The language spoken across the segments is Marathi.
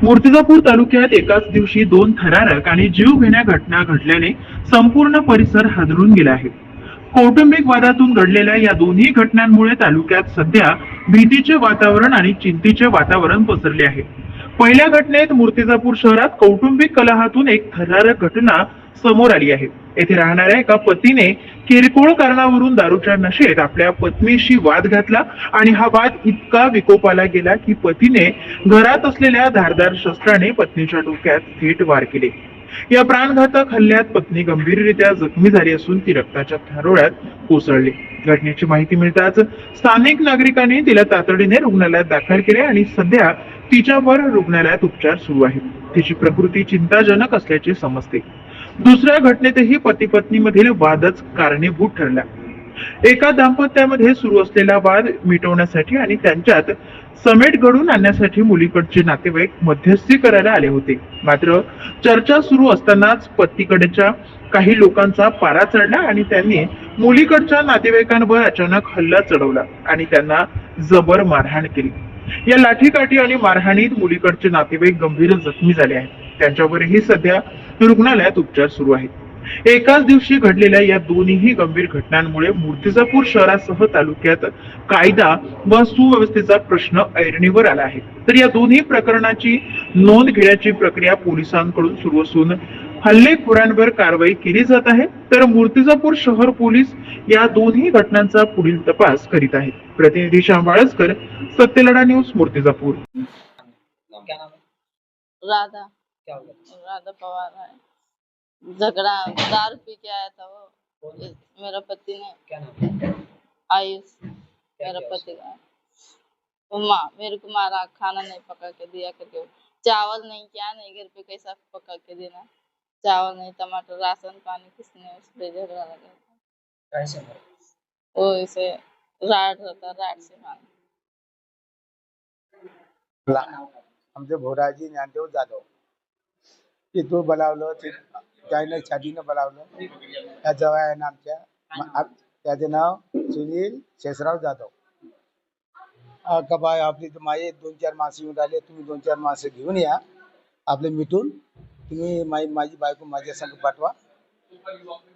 मूर्तिजापूर तालुक्यात एकाच दिवशी दोन थरारक आणि जीवघेण्या घटना घडल्याने संपूर्ण परिसर हादरून गेला आहे. कौटुंबिक वादातून घडलेल्या या दोन्ही घटनांमुळे तालुक्यात सध्या भीतीचे वातावरण आणि चिंतेचे वातावरण पसरले आहे. पहिल्या घटनेत मूर्तिजापूर शहरात कौटुंबिक कलहातून एक थरारक घटना समोर आली आहे. येथे राहणाऱ्या एका पतीने किरकोळ कारणावरून दारूच्या नशेत आपल्या पत्नीशी वाद घातला आणि हा वाद इतका विकोपाला गेला की पतीने घरात असलेल्या धारदार शस्त्राने पत्नीच्या डोक्यात थेट वार केले. या प्राणघातक हल्ल्यात पत्नी गंभीररित्या जखमी झाली असून ती रक्ताच्या थारोळ्यात कोसळली. घटनेची माहिती मिळताच स्थानिक नागरिकांनी तिला तातडीने रुग्णालयात दाखल केले आणि सध्या तिच्यावर रुग्णालयात उपचार सुरू आहेत. तिची प्रकृती चिंताजनक असल्याचे समजते. दुसऱ्या घटनेतही पती पत्नी मधील वादच कारणीभूत ठरला. एका दाम्पत्यामध्ये सुरू असलेला वाद मिटवण्यासाठी आणि त्यांच्यात समेट घडून आणण्यासाठी मुलीकडचे नातेवाईक मध्यस्थी करायला आले होते. मात्र चर्चा सुरू असतानाच पतीकडच्या काही लोकांचा पारा चढला आणि त्यांनी मुलीकडच्या नातेवाईकांवर अचानक हल्ला चढवला आणि त्यांना जबर मारहाण केली. या लाठीकाठी आणि मारहाणीत मुलीकडचे नातेवाईक गंभीर जखमी झाले आहेत. त्यांच्यावरही सध्या रुग्णालयात उपचार सुरू आहेत. एकाच दिवशी घडलेल्या या दोन्ही गंभीर घटनांमुळे मूर्तिजापूर शहरासह तालुक्यात कायदा व सुव्यवस्थेचा प्रश्न ऐरणीवर आला आहे. तर या दोन्ही प्रकरणाची नोंद घेण्याची प्रक्रिया पोलिसांकडून सुरू असून हल्लेखोरांवर कारवाई केली जात आहे. तर मूर्तिजापूर शहर पोलीस या दोन्ही घटनांचा पुढील तपास करीत आहेत. प्रतिनिधी श्याम वाळस्कर, सत्यलढा न्यूज, मूर्तिजापूर. क्या नाम है? राधा क्या हुआ? राधा पवार है। झगड़ा दारू पी के आया था वो। कौन है? मेरा पति ने क्या नाम है? आयुष मेरा किया पति का। वो माँ मेरे को मारा, खाना नहीं पका के दिया करके, चावल नहीं, क्या नहीं, घर पे कैसा पका के देना, चावल नहीं, टमाटर, राशन पानी किसने, उससे झगड़ा लगा था। कैसे मरे? वो इसे राड रहता, राड से मारा। आमचे भोराजी ज्ञानदेव जाधव तिथून बोलावलं ते त्याने छातीनं बोलावलं. त्या जवळ आहे ना आमच्या त्याचं नाव सुनील शेषराव जाधव. का बाय आपली माझे 2-4 माणसं येऊन राहिले, तुम्ही 2-4 माणसं घेऊन या, आपले मिटून तुम्ही माझी बायको माझ्या संग पाठवा.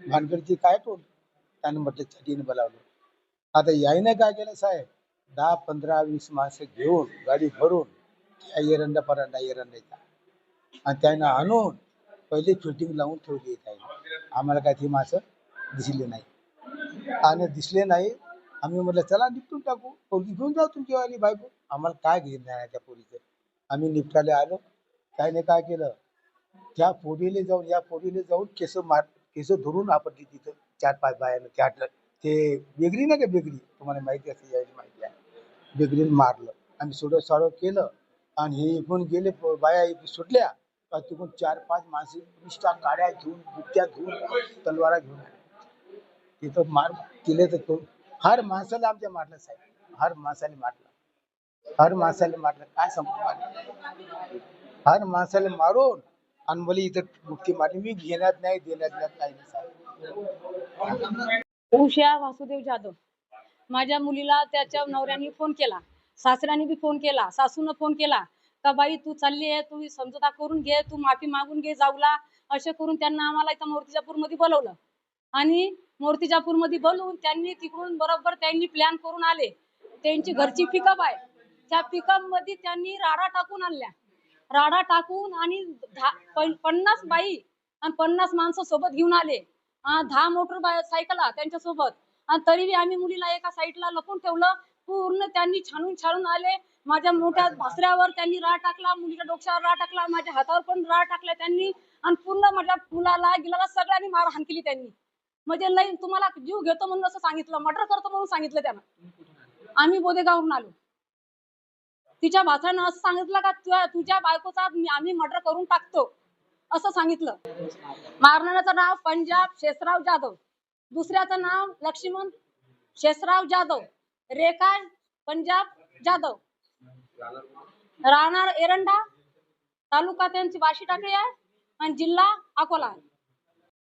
भानगडची काय टोल त्यानं म्हटलं छातीनं बोलावलं. आता याईनं काय केलं साहेब, 10, 15, 20 माणसं घेऊन गाडी भरून एरंडा परांडा एरंडायचा आणि त्यानं आणून पहिले फिटिंग लावून ठेवली आहे. आम्हाला काय ती माणसं दिसली नाही आणि दिसले नाही. आम्ही म्हटलं चला निपटून टाकू, पोरगी घेऊन जाऊ तुमचीवाली बायको. आम्हाला काय घेणार आहे त्या पोरीचं. आम्ही निपटायला आलो. त्याने काय केलं, त्या पोरीले जाऊन या पोरीले जाऊन केस धरून आपटली तिथं 4-5 बायानं. त्या ते बेगरी नाही का, बेगरी तुम्हाला माहिती असेल, यायची माहिती आहे, बेगरीने मारलं. आम्ही सोडं केलं आणि हे इकडून गेले बाया सुटल्या. तिकडून 4-5 माणसं निष्ठा काड्या घेऊन, बुट्ट्या घेऊन, तलवारा घेऊन तिथं मार केले. तर तो हर माणसाला आमच्या मारलं साहेब, हर माणसाने मारलं, काय सांगू, हर माणसाला मारून आणि मला इथं मुक्ती मारली. मी घेण्यात नाही देण्यात नाही, काही नाही साहेब. उषा वासुदेव जाधव. माझ्या मुलीला त्याच्या नवऱ्याने फोन केला, सासऱ्याने बी फोन केला, सासून फोन केला का बाई तू चालली आहे, तू समजूता करून घे, तू माफी मागून घे जाऊला. असे करून त्यांना आम्हाला इथं मूर्तिजापूर मध्ये बोलवलं आणि मूर्तिजापूर मध्ये बोलवून त्यांनी तिकडून बरोबर त्यांनी प्लॅन करून आले. त्यांची घरची पिकअप आहे, त्या पिकअप मध्ये त्यांनी राडा टाकून आणल्या. राडा टाकून आणि 50 बाई आणि 50 माणसं सोबत घेऊन आले. 10 मोटर सायकला त्यांच्या सोबत. आणि तरी आम्ही मुलीला एका साईडला लपून ठेवलं. पूर्ण त्यांनी छानून आले. माझ्या मोठ्या भासऱ्यावर त्यांनी राड टाकला, मुलीच्या डोक्यावर राड टाकला, माझ्या हातावर पण राड टाकला त्यांनी आणि पूर्ण माझ्या मुलाला गिलाला सगळ्यांनी मारहाण केली त्यांनी. म्हणजे नाही तुम्हाला जीव घेतो म्हणून असं सांगितलं, मर्डर करतो म्हणून सांगितलं त्यांना. आम्ही बोदेगावरून आलो. तिच्या भासऱ्यानं असं सांगितलं का तुझ्या बायकोचा आम्ही मर्डर करून टाकतो असं सांगितलं. मारणाऱ्याचं नाव पंजाब शेषराव जाधव, दुसऱ्याचं नाव लक्ष्मण शेषराव जाधव, रेखा पंजाब जाधव, राहणार एरंडा, तालुका त्यांची वाशी टाकळी आहे आणि जिल्हा अकोला आहे.